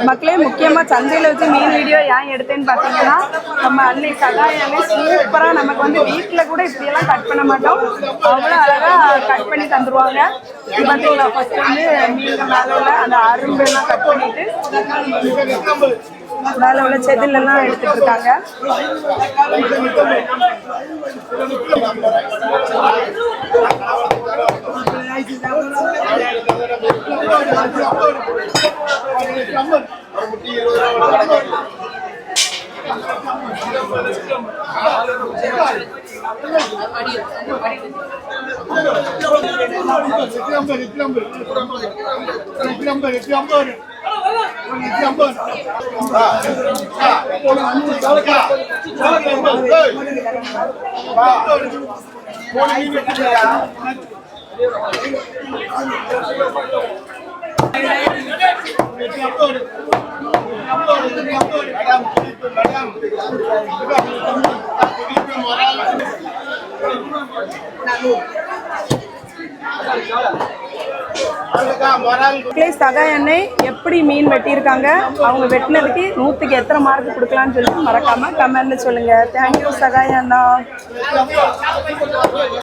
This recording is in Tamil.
மக்களே முக்கியமாக சந்தையில் வச்சு மீன் வீடியோ ஏன் எடுத்தேன்னு பார்த்தீங்கன்னா நம்ம அன்னை சகாயானே சூப்பராக நமக்கு வந்து வீட்டில் கூட இப்படியெல்லாம் கட் பண்ண மாட்டோம், அவ்வளோ அழகாக கட் பண்ணி தந்துடுவாங்க. இது பார்த்தீங்களா, ஃபஸ்ட்டு வந்து மீன் மேலே உள்ள அந்த அரும்பெல்லாம் கட் பண்ணிட்டு மேலே உள்ள செதிலெல்லாம் எடுத்துட்டு இருக்காங்க. சகாய் அண்ணே எப்படி மீன் வெட்டியிருக்காங்க, அவங்க வெட்டினதுக்கு 100க்கு எத்தனை மார்க் கொடுக்கலாம்னு சொல்லிட்டு மறக்காம கமெண்ட்ல சொல்லுங்க. தேங்க்யூ சகாய் அண்ணா.